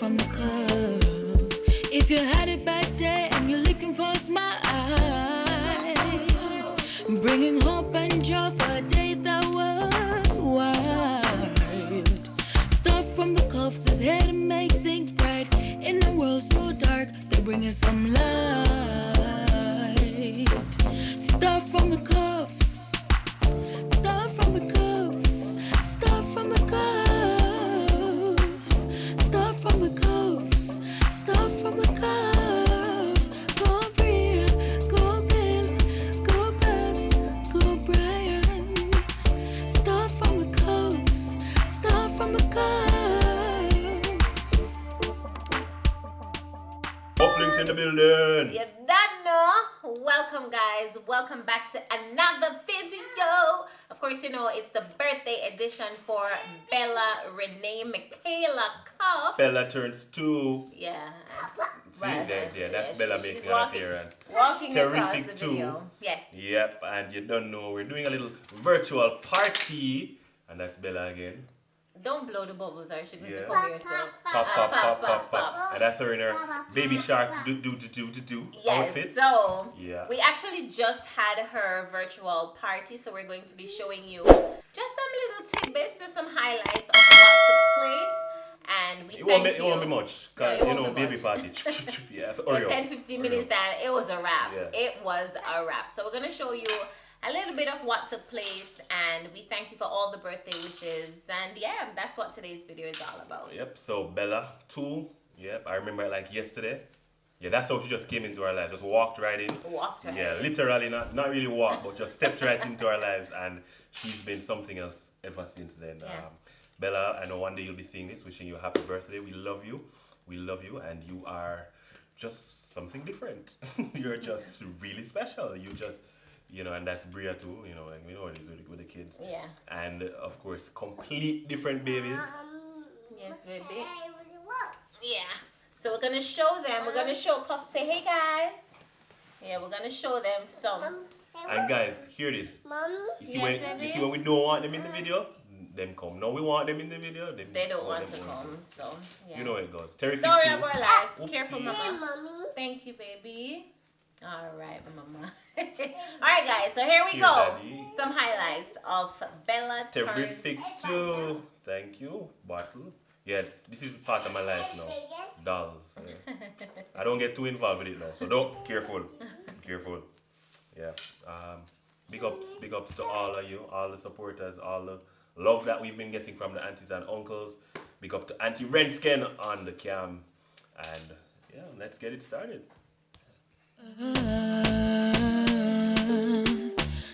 from the curves. If you had it back there and you're looking for a smile, bringing hope and joy for a day that was wild. Stuff from the cuffs is here to make things bright. In a world so dark, they're bringing some light. Stuff from the cuffs. Stuff from the cuffs. Stuff from the cuffs. Stuff from the cuffs. Stuff from the cuffs. Go Bria, go Bill, go Bess, go Brian. Stuff from the cuffs. Stuff from the cuffs. Links in the building. You don't know. Welcome, guys. Welcome back to another video. Of course, you know it's the birthday edition for Bella Renee Michaela Cuff. Bella turns 2. Yeah. See, there, that's Bella making an appearance. Walking across the Terrific video. 2. Yes. Yep, and you don't know, we're doing a little virtual party. And that's Bella again. Don't blow the bubbles, or she need to Yeah. cover yourself. Pop, pop, pop, pop, pop. And that's her in her baby shark do Yes, outfit. so Yeah. we actually just had her virtual party, so we're going to be showing you just some little tidbits, just some highlights of what took place. And we It thank won't be much, because, No, it you won't know, be baby much. party. Yeah, so For hurry up. 10-15 minutes that it was a wrap. Yeah. It was a wrap. So we're going to show you a little bit of what took place, and we thank you for all the birthday wishes. And yeah, that's what today's video is all about. Yep, so Bella 2. Yep, I remember it like yesterday. Yeah, that's how she just came into our lives. Just walked right in. Walked right Yeah, in. literally not really walked, but just stepped right into our lives, and she's been something else ever since then. Yeah. Bella, I know one day you'll be seeing this, wishing you a happy birthday. We love you. We love you, and you are just something different. You're just really special. You just, you know, and that's Bria too, you know, and we know it is with the kids. Yeah. And of course, complete different babies. Yes, baby. Yeah. So we're going to show them. We're going to show Puff. Say, hey, guys. Yeah, we're going to show them some. And guys, hear this. You see, Yes, when, baby. you see when we don't want them in the video, them come. No, we want them in the video. They don't want to come, so yeah. You know it goes. Terrific Story too. of our lives. Oopsie. Careful, mama. Thank you, baby. All right, mama. All right, guys. So here we Here, go. Daddy. Some highlights of Bella Terrific turns. too. Thank you, bottle. Yeah, this is part of my life now. Dolls. Yeah. I don't get too involved with it now, so don't. Careful. Careful. Yeah. Big ups to all of you, all the supporters, all the love that we've been getting from the aunties and uncles. Big up to Auntie Rensken on the cam. And yeah, let's get it started.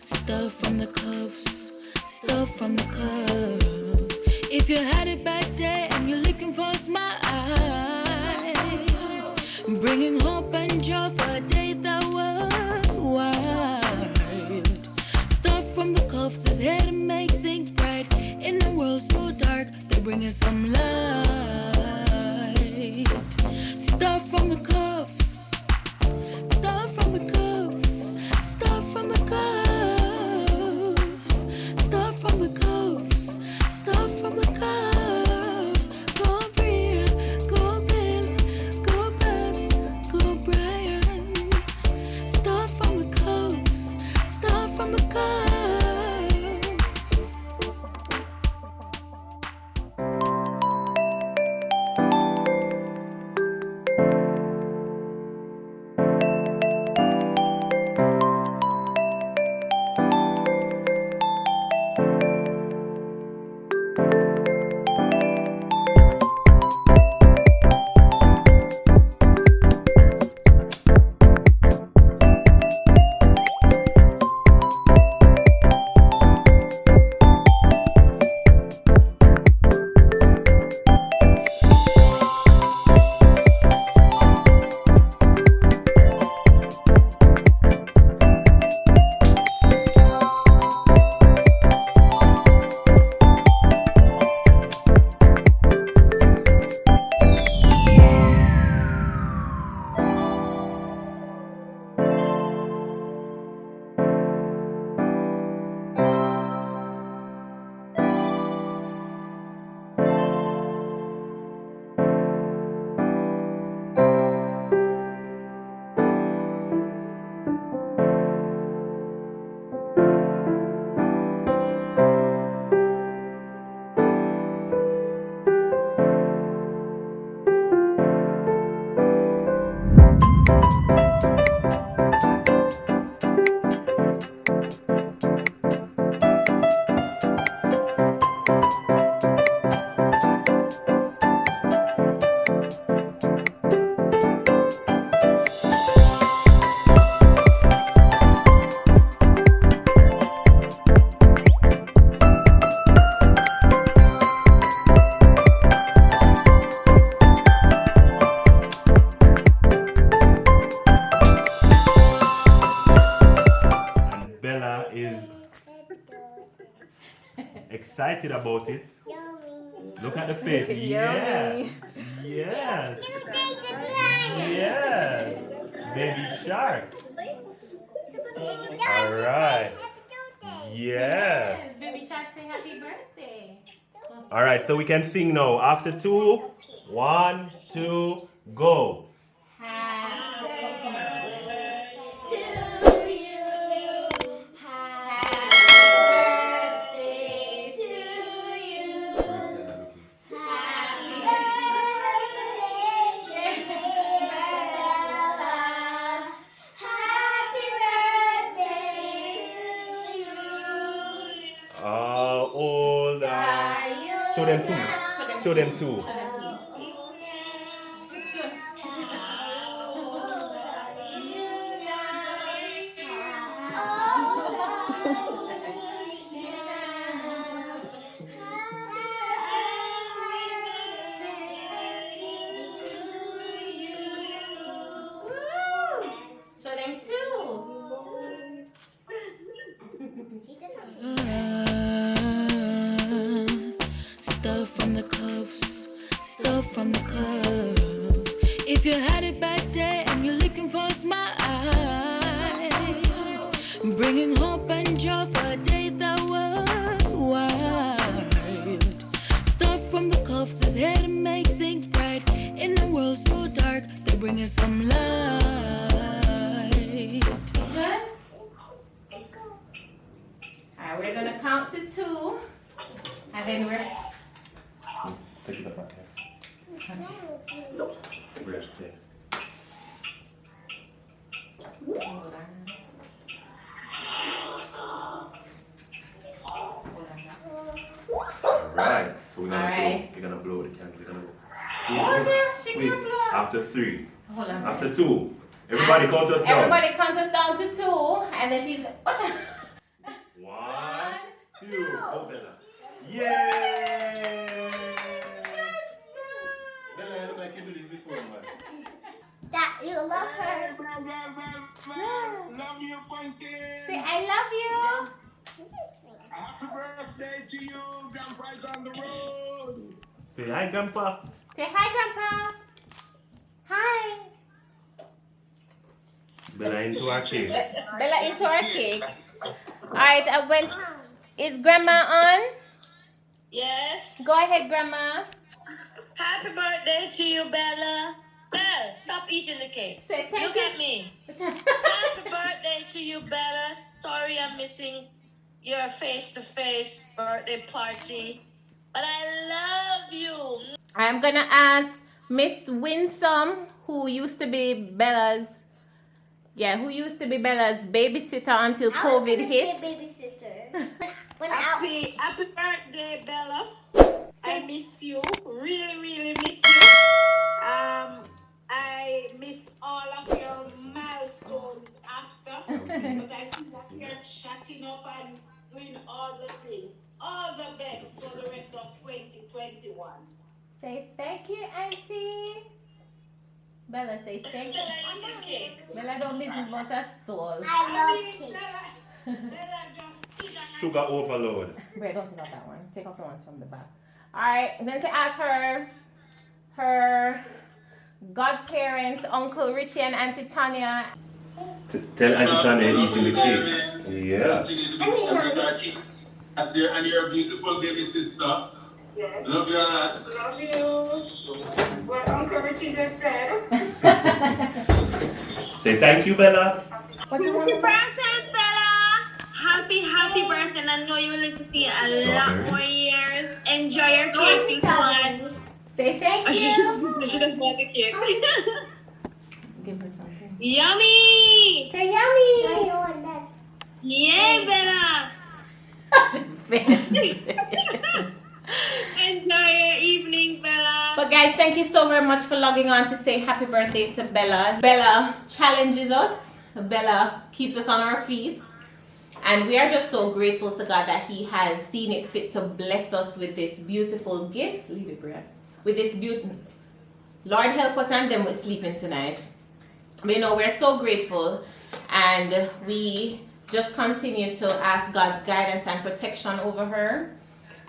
Stuff from the cuffs, stuff from the curves. If you had it back there and you're looking for a smile, bringing hope and joy for a day that was wild. Stuff from the cuffs is here to make things bright. In a world so dark, they're bringing some light. Stuff from the cuffs. Stuff from the cuffs. Stuff from the cuffs. Stuff from the cuffs. Stuff from the cuffs. Go Bria, go Bill, go Bess, go Brian. Stuff from the cuffs. Stuff from the cuffs. excited about it. Look at the face. Yeah. Yes. Yes. Baby shark. All right. Yes. Baby Shark, say happy birthday. All right, so we can sing now. After 2, 1, 2, go. Happy birthday To you. Happy birthday to you. Happy birthday, Bella. Happy birthday to you. How old are you? Show them 2. Show them 2. Show them too. Stuff from the cuffs, stuff from the cuffs. If you had it back there and you're looking for a smile, bringing hope and joy for a day that was wild. Stuff from the cuffs is here to make things bright. In a world so dark, they're bringing some light. Good? Alright, we're gonna count to 2. And then we're Take it up right here. Rest there. Alright, so we're gonna blow the candle. We're gonna go. She can blow. After 3. Hold on. After 2. Everybody count us down. Everybody count us down to 2, and then she's. Watch out. 1, 2. Oh, Bella. Yay! Bella, I look like you do this before, man. That you love her. Love you, Funky. Say, I love you. Happy birthday to you. Grandpa's on the road. Say hi, Grandpa. Say hi, Grandpa. Hi. Bella into our cake. Bella into our cake. Alright, I'm going. Is Grandma on? Yes. Go ahead, Grandma. Happy birthday to you, Bella. Belle, stop eating the cake. Say thank Look you. at me. Happy birthday to you, Bella. Sorry I'm missing your face-to-face birthday party. But I love you. I'm gonna ask Miss Winsome, who used to be Bella's babysitter until COVID hit. Babysitter. Happy birthday, Bella. I miss you. Really miss you. I miss all of your milestones after. But I see that you're shutting up and doing all the things. All the best for the rest of 2021. Say thank you, Auntie. Bella, say thank you. Bella eating cake. Bella don't business about her soul. I love cake. Bella just Sugar overload. Wait, don't take off that one. Take off the ones from the back. Alright, then to ask her godparents, Uncle Richie and Auntie Tanya. Tell Auntie Tanya eating the cake. Yeah. Continue to be happy. And you're a beautiful baby sister. Yes. Love you a lot. Love you. What Uncle Richie just said. Say thank you, Bella. What do you want? birthday, Bella! Happy birthday, and I know you will live to see a lot more years. Enjoy your cake, big one. Say thank I you. should have bought the cake. Give her something. Yummy! Say yummy. Yay, Bella! Enjoy your evening, Bella. But guys, thank you so very much for logging on to say happy birthday to Bella. Bella challenges us. Bella keeps us on our feet. And we are just so grateful to God that He has seen it fit to bless us with this beautiful gift. Leave it, Bria. With this beautiful... Lord help us and them with sleeping tonight. But you know, we're so grateful. And we just continue to ask God's guidance and protection over her.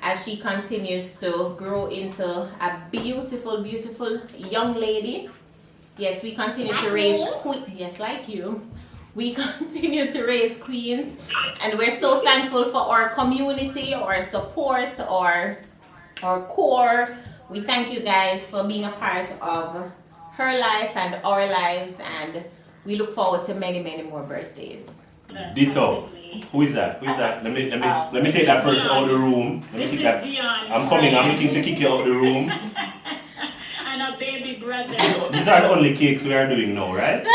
as she continues to grow into a beautiful, beautiful young lady. Yes, we continue to raise queens. Yes, like you. We continue to raise queens, and we're so thankful for our community, our support, our core. We thank you guys for being a part of her life and our lives, and we look forward to many, many more birthdays. Ditto. Who is that? Who is that? Let me take that person out of the room. Let me take that. I'm coming. I'm looking to kick you out of the room. And a baby brother. These are the only cakes we are doing now, right?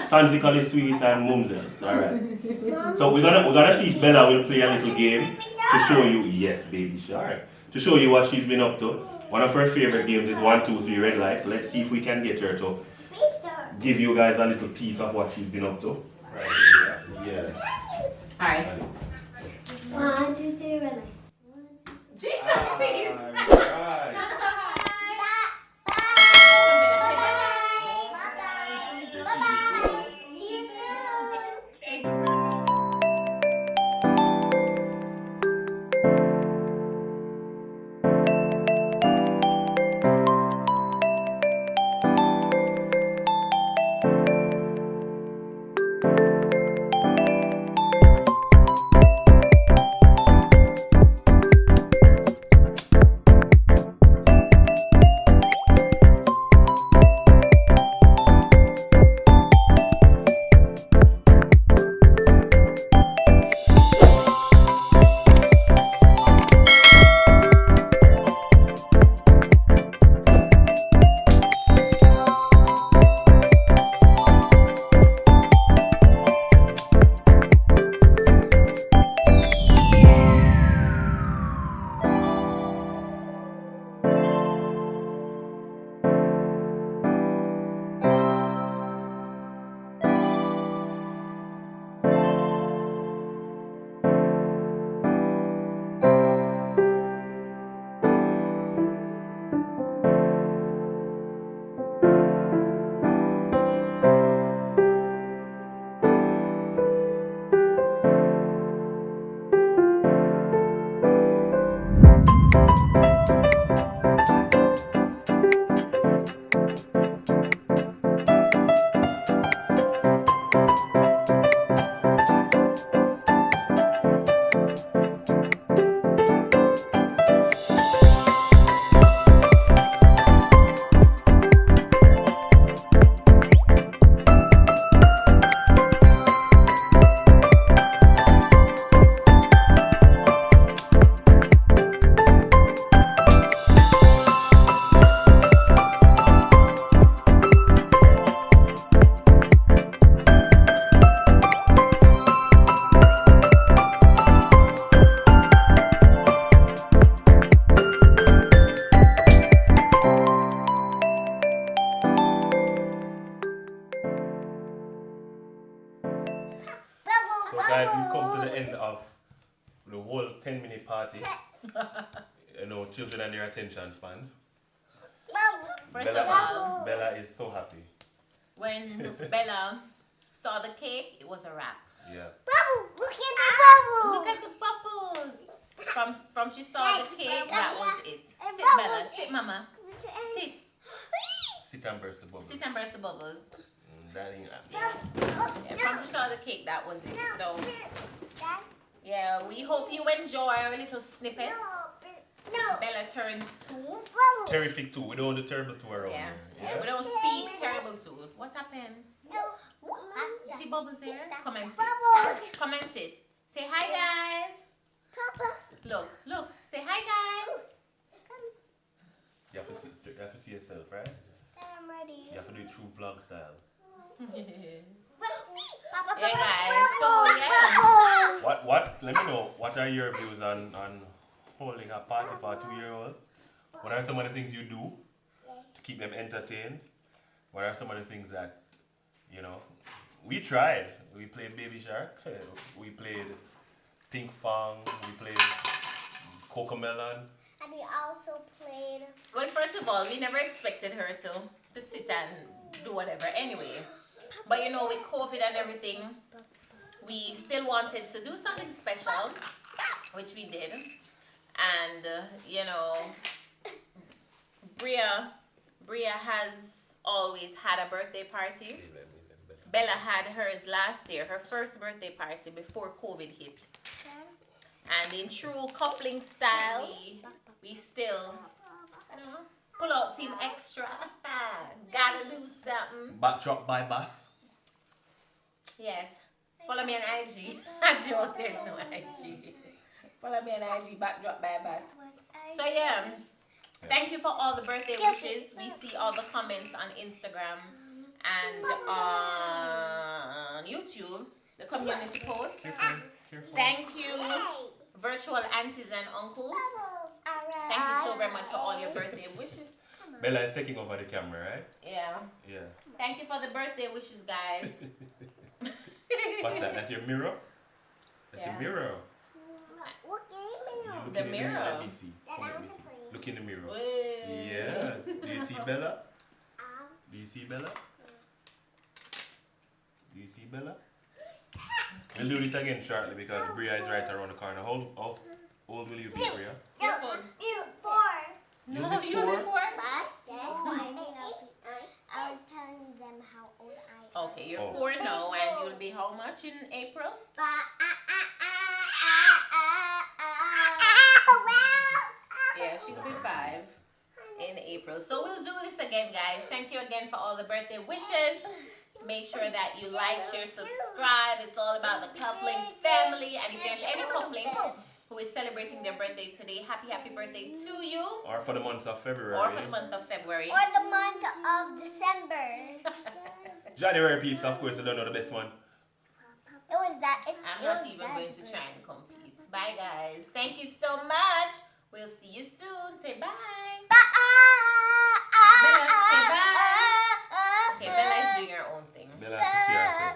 Tansically sweet and mumsels. Alright. So we're gonna see if Bella will play a little game to show you, yes, baby shark. To show you what she's been up to. One of her favorite games is 1, 2, 3 red lights. So let's see if we can get her to give you guys a little piece of what she's been up to. Right. Yeah. Alright. 1, 2, 3, red light. Jesus, please. Alright. So guys, we've come to the end of the whole 10-minute party. You know, children and their attention spans. First of all, Bella is so happy. when Bella saw the cake, it was a wrap. Yeah. Look Look at the bubbles. From she saw the cake, that was it. Sit, Bella. Sit, Mama. Sit. Sit and burst the bubble. Sit and burst the bubbles. That ain't happening. Yeah, from she saw the cake, that was it. So, yeah, we hope you enjoy our little snippet. Bella turns 2. Terrific 2. We don't do terrible 2 around Yeah. here. We don't speak terrible 2. What happened? See bubbles there? Come and sit. Come and sit. Say hi, guys. Look. Say hi, guys. You have to see yourself, right? I'm ready. You have to do it through vlog style. Yeah, guys. So, yeah. What? Let me know. What are your views on holding a party for a 2-year-old? What are some of the things you do to keep them entertained? What are some of the things that, you know, we tried? We played Baby Shark. We played Pink Fong. We played Cocomelon. And we also played. Well, first of all, we never expected her to sit and do whatever anyway. But, you know, with COVID and everything, we still wanted to do something special, which we did. And you know, Bria has always had a birthday party. Bella had hers last year, her first birthday party before COVID hit. And in true coupling style, we still, I don't know, pull out Team Extra. Gotta do something. Backdrop by Bass. Yes. Follow me on IG. I joke, there's no IG. Follow me on IG, Backdrop by Bass. So yeah, thank you for all the birthday wishes. We see all the comments on Instagram and on YouTube, the community post. Thank you, virtual aunties and uncles. Thank you so very much for all your birthday wishes. Bella is taking over the camera, right? Yeah. Yeah. Thank you for the birthday wishes, guys. What's that? That's your mirror? That's Yeah. your mirror. You look The in mirror. Let me see. Come, let me see. Look in the mirror. Wait. Yes. Do you see Bella? Do you see Bella? Do you see Bella? We'll do this again shortly because Bria is right around the corner. How old will you be, Bria? You're full. No, you'll be 4. I was telling them how old I am. Okay, you're 4 now, and you'll be how much in April? Yeah, she'll be 5 in April. So we'll do this again, guys. Thank you again for all the birthday wishes. Make sure that you like, share, subscribe. It's all about the couplings family. And if there's any coupling who is celebrating their birthday today, happy birthday to you. Or for the month of February. Or for the month of February. Or the month of December. January peeps, of course, I don't know the best one. It was that. I'm not even going to try and compete. Bye, guys. Thank you so much. We'll see you soon. Say bye. Bella, say bye. Okay, Bella is doing her own thing. Bella has to see herself.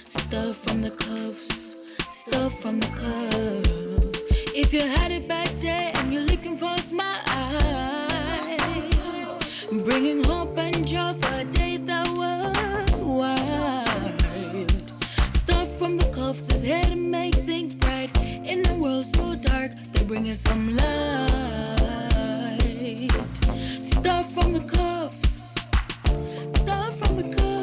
Stuff from the cuffs, stuff from the cuffs. If you had it back there and you're looking for a smile, bringing hope and joy for a day that was wild. Stuff from the cuffs is here to make things bright. In a world so dark, they're bringing some light. Stuff from the cuffs, stuff from the cuffs.